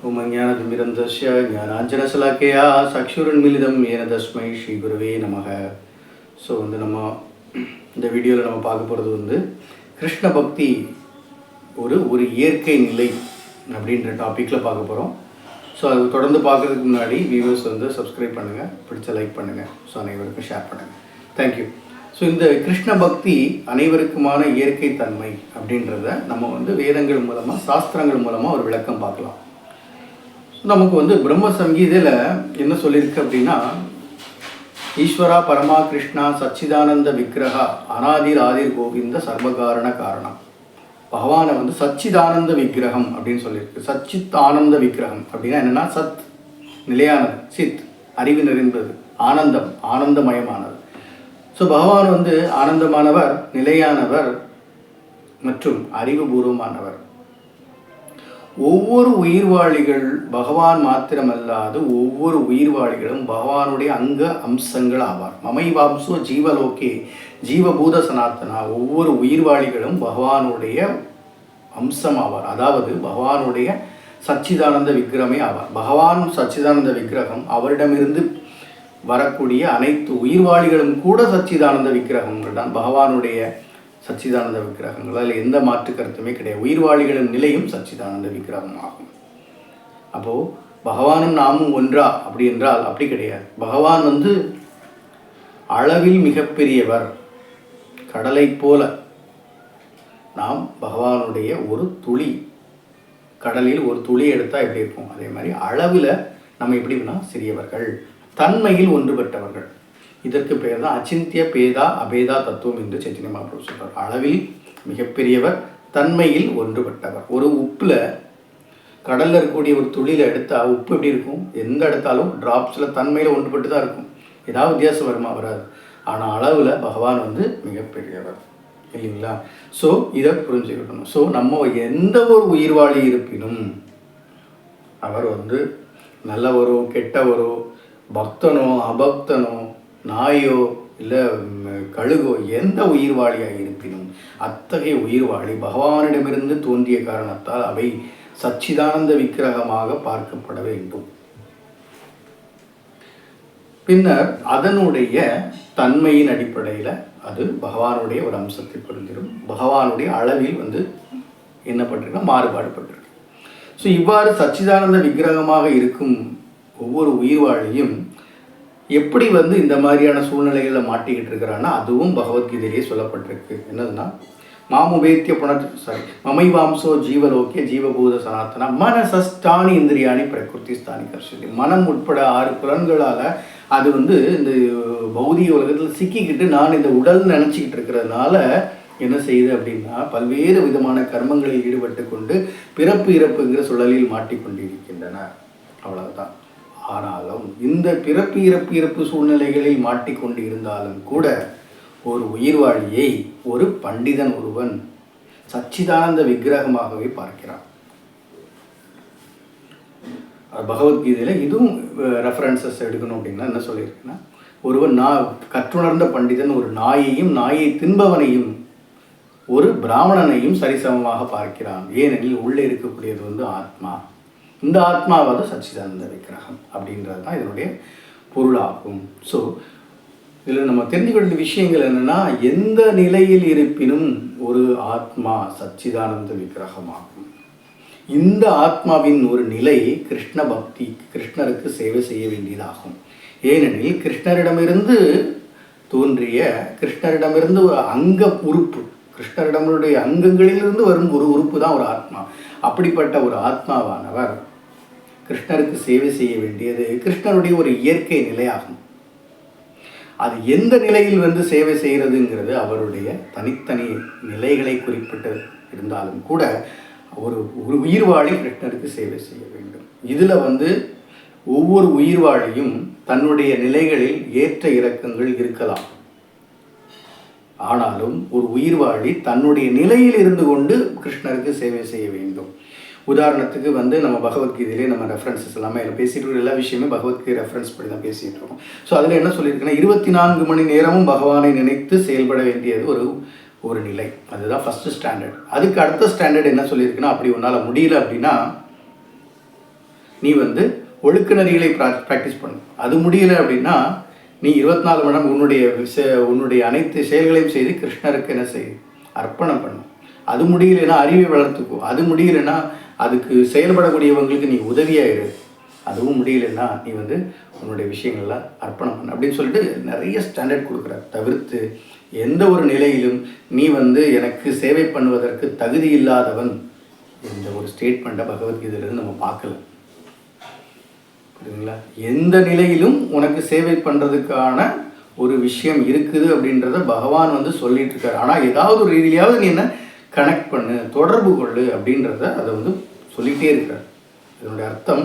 ஓம் அஞ்ஞானதிமிரந்தஸ்ய ஞானாஞ்சனசலாக்கயா சக்ஷுரன்மிலிதம் ஏன தஸ்மை ஸ்ரீ குருவே நமக. ஸோ நம்ம இந்த வீடியோவில் நம்ம பார்க்க போகிறது கிருஷ்ண பக்தி ஒரு இயற்கை நிலை அப்படின்ற டாப்பிக்கில் பார்க்க போகிறோம். ஸோ அது தொடர்ந்து பார்க்குறதுக்கு முன்னாடி வியூவர்ஸ் சப்ஸ்கிரைப் பண்ணுங்கள், பிடிச்ச லைக் பண்ணுங்கள், ஸோ அனைவருக்கும் ஷேர் பண்ணுங்கள். தேங்க்யூ. ஸோ இந்த கிருஷ்ண பக்தி அனைவருக்குமான இயற்கை தன்மை அப்படின்றத நம்ம வேதங்கள் மூலமாக சாஸ்திரங்கள் மூலமாக ஒரு விளக்கம் பார்க்கலாம். நமக்கு பிரம்ம சங்கீதையில் என்ன சொல்லியிருக்கு அப்படின்னா, ஈஸ்வரா பரமா கிருஷ்ணா சச்சிதானந்த விக்கிரகா அனாதிர் ஆதிர் கோவிந்த சர்வகாரண காரணம். பகவானை சச்சிதானந்த விக்கிரகம் அப்படின்னு சொல்லியிருக்கு. சச்சித் ஆனந்த விக்கிரகம் அப்படின்னா என்னென்னா, சத் நிலையானது, சித் அறிவு நிறைந்தது, ஆனந்தம் ஆனந்தமயமானது. ஸோ பகவான் ஆனந்தமானவர், நிலையானவர் மற்றும் அறிவுபூர்வமானவர். ஒவ்வொரு உயிர்வாளிகள் பகவான் மாத்திரமல்லாது ஒவ்வொரு உயிர்வாளிகளும் பகவானுடைய அங்க அம்சங்கள் ஆவார். மமைவாம்சோ ஜீவலோகே ஜீவபூத சனாத்தனா. ஒவ்வொரு உயிர்வாளிகளும் பகவானுடைய அம்சம் ஆவார், அதாவது பகவானுடைய சச்சிதானந்த விக்கிரமே ஆவார். பகவான் சச்சிதானந்த விக்கிரகம், அவரிடமிருந்து வரக்கூடிய அனைத்து உயிர்வாளிகளும் கூட சச்சிதானந்த விக்கிரகங்கள் தான், பகவானுடைய சச்சிதானந்த விக்கிரகங்கள். அதில் எந்த மாற்று கருத்துமே கிடையாது. உயிர்வாளிகளின் நிலையும் சச்சிதானந்த விக்கிரகம் ஆகும். அப்போது பகவானும் நாமும் ஒன்றா அப்படி என்றால் அப்படி கிடையாது. பகவான் அளவில் மிகப்பெரியவர். கடலை போல நாம் பகவானுடைய ஒரு துளி, கடலில் ஒரு துளி எடுத்தால் எப்படி இருக்கும், அதே மாதிரி அளவில் நம்ம எப்படின்னா சிறியவர்கள், தன்மையில் ஒன்றுபட்டவர்கள். இதற்கு பெயர் தான் அச்சிந்திய பேதா அபேதா தத்துவம் என்று சைத்தன்ய மகாபிரபு சொல்றார். அளவில் மிகப்பெரியவர், தன்மையில் ஒன்றுபட்டவர். ஒரு உப்பில், கடலில் இருக்கக்கூடிய ஒரு துளியில் எடுத்தால் உப்பு எப்படி இருக்கும், எந்த எடுத்தாலும் டிராப்ஸில் தன்மையில் ஒன்றுபட்டு தான் இருக்கும். ஏதாவது வித்தியாசம் வருமா? வராது. ஆனால் அளவில் பகவான் மிகப்பெரியவர், இல்லைங்களா? ஸோ இதை புரிஞ்சுக்கிட்டணும். ஸோ நம்ம எந்த ஒரு உயிர்வாளி இருப்பினும், அவர் நல்லவரோ கெட்டவரோ, பக்தனோ அபக்தனோ, நாயோ இல்லை கழுகோ, எந்த உயிர்வாளியாக இருப்பினும் அத்தகைய உயிர்வாளி பகவானிடமிருந்து தோன்றிய காரணத்தால் அவை சச்சிதானந்த விக்கிரகமாக பார்க்கப்பட வேண்டும். பின்னர் அதனுடைய தன்மையின் அடிப்படையில் அது பகவானுடைய ஒரு அம்சத்தை பொருந்திடும். பகவானுடைய அளவில் என்ன பண்ணிருக்கா, மாறுபாடு பட்டிருக்கு. ஸோ இவ்வாறு சச்சிதானந்த விக்கிரகமாக இருக்கும் ஒவ்வொரு உயிர்வாழியும் எப்படி இந்த மாதிரியான சூழ்நிலைகளில் மாட்டிக்கிட்டு இருக்கிறான்னா, அதுவும் பகவத்கீதையிலேயே சொல்லப்பட்டிருக்கு. என்னதுன்னா, மாமுபேத்திய மமைவாம்சோ ஜீவலோகே ஜீவபூத சனாத்தனா மனசஸ்தானி இந்திரியாணி பிரகிருதி ஸ்தானி கர்ஷதி. மனம் உட்பட 6 புலன்களால் அது இந்த பௌதிக உலகத்தில் சிக்கிக்கிட்டு நான் இந்த உடல் நினச்சிக்கிட்டு இருக்கிறதுனால என்ன செய்யுது அப்படின்னா, பல்வேறு விதமான கர்மங்களில் ஈடுபட்டு கொண்டு பிறப்பு இறப்புங்கிற சுழலில் மாட்டிக்கொண்டிருக்கின்றன. அவ்வளவுதான். ஆனாலும் இந்த பிறப்பு இறப்பு சூழ்நிலைகளில் மாட்டிக்கொண்டு இருந்தாலும் கூட ஒரு உயிர்வாழியை ஒரு பண்டிதன் ஒருவன் சச்சிதானந்த விக்கிரகமாகவே பார்க்கிறான். பகவத்கீதையில் இதுவும் ரெஃபரன்சஸ் எடுக்கணும் அப்படின்னா என்ன சொல்லியிருக்குன்னா, ஒருவன் கற்றுணர்ந்த பண்டிதன் ஒரு நாயையும் நாயை தின்பவனையும் ஒரு பிராமணனையும் சரிசமமாக பார்க்கிறான். ஏனெனில் உள்ளே இருக்கக்கூடியது ஆத்மா. இந்த ஆத்மாவாத சச்சிதானந்த விக்கிரகம் அப்படின்றது தான் இதனுடைய பொருளாகும். ஸோ இதில் நம்ம தெரிஞ்சுக்க வேண்டிய விஷயங்கள் என்னென்னா, எந்த நிலையில் இருப்பினும் ஒரு ஆத்மா சச்சிதானந்த விக்கிரகமாகும். இந்த ஆத்மாவின் ஒரு நிலை கிருஷ்ண பக்தி, கிருஷ்ணருக்கு சேவை செய்ய வேண்டியதாகும். ஏனெனில் கிருஷ்ணரிடமிருந்து தோன்றிய, கிருஷ்ணரிடமிருந்து ஒரு அங்க உறுப்பு, கிருஷ்ணரிடமுடைய அங்கங்களிலிருந்து வரும் ஒரு உறுப்பு தான் ஒரு ஆத்மா. அப்படிப்பட்ட ஒரு ஆத்மாவானவர் கிருஷ்ணருக்கு சேவை செய்ய வேண்டியது கிருஷ்ணருடைய ஒரு இயற்கை நிலையாகும். அது எந்த நிலையில் சேவை செய்கிறதுங்கிறது அவருடைய தனித்தனி நிலைகளை குறிப்பிட்டு இருந்தாலும் கூட ஒரு உயிர்வாழி கிருஷ்ணருக்கு சேவை செய்ய வேண்டும். இதில் ஒவ்வொரு உயிர்வாழியும் தன்னுடைய நிலைகளில் ஏற்ற இறக்கங்கள் இருக்கலாம். ஆனாலும் ஒரு உயிர்வாழி தன்னுடைய நிலையில் இருந்து கொண்டு கிருஷ்ணருக்கு சேவை செய்ய வேண்டும். உதாரணத்துக்கு நம்ம பகவத்கீதையிலே நம்ம ரெஃபரன்சஸ் எல்லாமே பேசிகிட்டு இருக்கிற எல்லா விஷயமே பகவத்கீதை ரெஃபரன்ஸ் படி தான் பேசிகிட்டு இருக்கோம். ஸோ அதில் என்ன சொல்லியிருக்குன்னா, 24 மணி நேரமும் பகவானை நினைத்து செயல்பட வேண்டியது ஒரு நிலை. அதுதான் ஃபஸ்ட்டு ஸ்டாண்டர்ட். அதுக்கு அடுத்த ஸ்டாண்டர்ட் என்ன சொல்லியிருக்குன்னா, அப்படி உன்னால் முடியல அப்படின்னா நீ வந்து ஒழுக்க நெறிகளை ப்ராக்டிஸ் பண்ணு. அது முடியலை அப்படின்னா நீ 24 மணி நேரம் உன்னுடைய அனைத்து செயல்களையும் செய்து கிருஷ்ணருக்கு என்ன செய், அர்ப்பணம் பண்ணும். அது முடியலைன்னா அறிவை வளர்த்துக்கோ. அது முடியலைன்னா அதுக்கு செயல்படக்கூடியவங்களுக்கு நீ உதவியாயிரு. அதுவும் முடியலைன்னா நீ வந்து உன்னுடைய விஷயங்கள்லாம் அர்ப்பணம் பண்ண அப்படின்னு சொல்லிட்டு நிறைய ஸ்டாண்டர்ட் கொடுக்குறார். தவிர்த்து எந்த ஒரு நிலையிலும் நீ வந்து எனக்கு சேவை பண்ணுவதற்கு தகுதி இல்லாதவன் என்ற ஒரு ஸ்டேட்மெண்ட்டை பகவத்கீதையிலிருந்து நம்ம பார்க்கல. புரியுதுங்களா? எந்த நிலையிலும் உனக்கு சேவை பண்ணுறதுக்கான ஒரு விஷயம் இருக்குது அப்படின்றத பகவான் வந்து சொல்லிட்டு இருக்காரு. ஆனால் ஏதாவது ஒரு ரீதியிலாவது நீ என்ன கனெக்ட் பண்ணு, தொடர்பு கொள்ளு அப்படின்றத அதை வந்து சொல்லிகிட்டே இருக்கிறார். இதனுடைய அர்த்தம்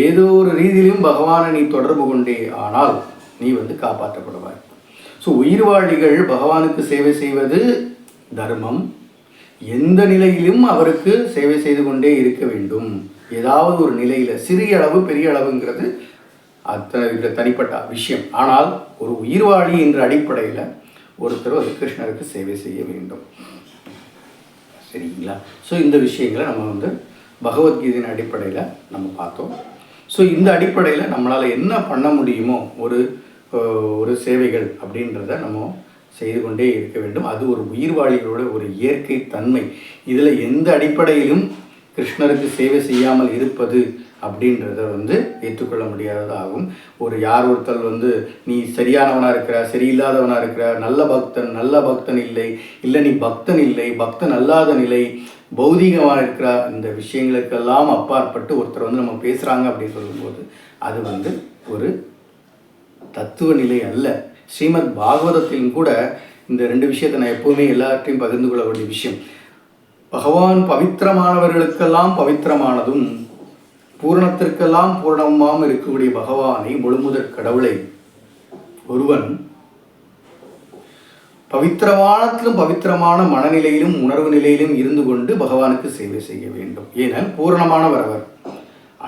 ஏதோ ஒரு ரீதியிலும் பகவானை நீ தொடர்பு கொண்டே ஆனால் நீ வந்து காப்பாற்றப்படுவாய். ஸோ உயிர்வாழிகள் பகவானுக்கு சேவை செய்வது தர்மம். எந்த நிலையிலும் அவருக்கு சேவை செய்து கொண்டே இருக்க வேண்டும். ஏதாவது ஒரு நிலையில் சிறிய அளவு பெரிய அளவுங்கிறது அத்தனை தனிப்பட்ட விஷயம். ஆனால் ஒரு உயிர்வாழி என்ற அடிப்படையில் ஒருத்தர் ஒரு கிருஷ்ணருக்கு சேவை செய்ய வேண்டும். சரிங்களா? ஸோ இந்த விஷயங்களை நம்ம வந்து பகவத்கீதையின் அடிப்படையில் நம்ம பார்த்தோம். ஸோ இந்த அடிப்படையில் நம்மளால் என்ன பண்ண முடியுமோ ஒரு சேவைகள் அப்படின்றத நம்ம செய்து கொண்டே இருக்க வேண்டும். அது ஒரு உயிர்வாழிகளோட ஒரு இயற்கை தன்மை. இதில் எந்த அடிப்படையிலும் கிருஷ்ணருக்கு சேவை செய்யாமல் இருப்பது அப்படின்றத வந்து ஏற்றுக்கொள்ள முடியாததாகும். ஒருத்தர் வந்து நீ சரியானவனாக இருக்கிற, சரியில்லாதவனாக இருக்கிற, நல்ல பக்தன் இல்லை நீ பக்தன் இல்லை, பக்தன் அல்லாத நிலை, பௌதிகமாக இருக்கிற இந்த விஷயங்களுக்கெல்லாம் அப்பாற்பட்டு ஒருத்தர் வந்து நம்ம பேசுகிறாங்க அப்படின்னு சொல்லும்போது அது வந்து ஒரு தத்துவ நிலை அல்ல. ஸ்ரீமத் பாகவதத்திலும் கூட இந்த 2 விஷயத்தை நான் எப்போவுமே எல்லார்ட்டையும் பகிர்ந்து கொள்ள வேண்டிய விஷயம். பகவான் பவித்திரமானவர்களுக்கெல்லாம் பவித்திரமானதும் பூரணத்திற்கெல்லாம் பூரணமாகவும் இருக்கக்கூடிய பகவானை, முழுமுதற் கடவுளை ஒருவன் பவித்திரமானத்திலும் பவித்திரமான மனநிலையிலும் உணர்வு நிலையிலும் இருந்து கொண்டு பகவானுக்கு சேவை செய்ய வேண்டும். ஏனால் பூரணமானவர் அவர்.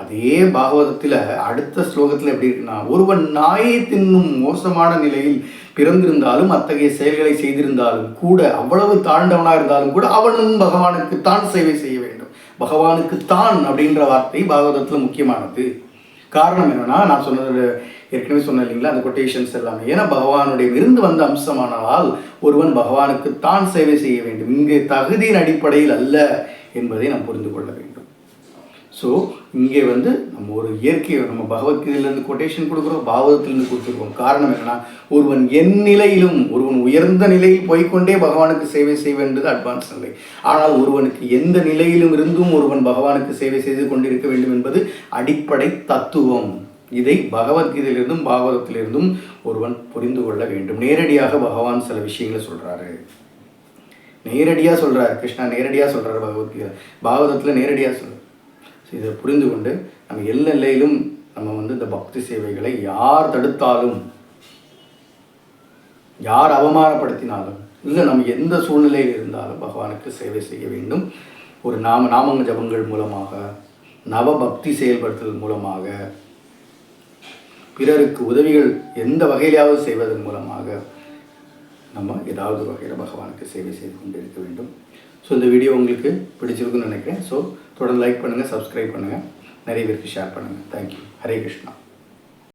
அதே பாகவதத்தில் அடுத்த ஸ்லோகத்தில் எப்படி இருக்குன்னா, ஒருவன் நாயை தின்னும் மோசமான நிலையில் பிறந்திருந்தாலும் அத்தகைய செயல்களை செய்திருந்தாலும் கூட, அவ்வளவு தாழ்ந்தவனாக இருந்தாலும் கூட அவனும் பகவானுக்கு தான் சேவை செய்ய வேண்டும். பகவானுக்கு தான் அப்படின்ற வார்த்தை பாகவதத்தில் முக்கியமானது. காரணம் என்னன்னா, நான் சொன்னது ஏற்கனவே சொன்னேன் இல்லைங்களா, அந்த கொட்டேஷன்ஸ் எல்லாமே. ஏன்னா பகவானுடைய இருந்து வந்த அம்சமானால் ஒருவன் பகவானுக்கு தான் சேவை செய்ய வேண்டும். இங்கே தகுதியின் அடிப்படையில் அல்ல என்பதை நாம் புரிந்து கொள்ள வேண்டும். ஸோ இங்கே வந்து நம்ம ஒரு இயற்கையை நம்ம பகவத்கீதையிலேருந்து கொட்டேஷன் கொடுக்குறோம், பாகவதத்திலேருந்து கொடுத்துருக்கோம். காரணம் என்னன்னா, ஒருவன் ஒருவன் உயர்ந்த நிலையில் போய்கொண்டே பகவானுக்கு சேவை செய்வது அட்வான்ஸ் நிலை. ஆனால் ஒருவனுக்கு எந்த நிலையிலும் இருந்தும் ஒருவன் பகவானுக்கு சேவை செய்து கொண்டிருக்க வேண்டும் என்பது அடிப்படை தத்துவம். இதை பகவத்கீதையிலிருந்தும் பாகவதத்திலிருந்தும் ஒருவன் புரிந்து கொள்ள வேண்டும். நேரடியாக பகவான் சில விஷயங்களை சொல்கிறாரு, கிருஷ்ணா நேரடியாக சொல்கிறாரு. பாகவதத்தில் நேரடியாக சொல்கிறார். இதை புரிந்து கொண்டு நம்ம எல்லையிலும் நம்ம வந்து இந்த பக்தி சேவைகளை யார் தடுத்தாலும், யார் அவமானப்படுத்தினாலும், இல்லை நம்ம எந்த சூழ்நிலையில் இருந்தாலும் பகவானுக்கு சேவை செய்ய வேண்டும். ஒரு நாமங்க ஜபங்கள் மூலமாக, நவபக்தி செயல்படுத்துதல் மூலமாக, பிறருக்கு உதவிகள் எந்த வகையிலாவது செய்வதன் மூலமாக நம்ம ஏதாவது வகையில் பகவானுக்கு சேவை செய்து கொண்டு இருக்க வேண்டும். ஸோ இந்த வீடியோ உங்களுக்கு பிடிச்சிருக்குன்னு நினைக்கிறேன். ஸோ தொடர்ந்து லைக் பண்ணுங்கள், சப்ஸ்கிரைப் பண்ணுங்கள், நிறைய பேருக்கு ஷேர் பண்ணுங்கள். தேங்க்யூ. ஹரே கிருஷ்ணா.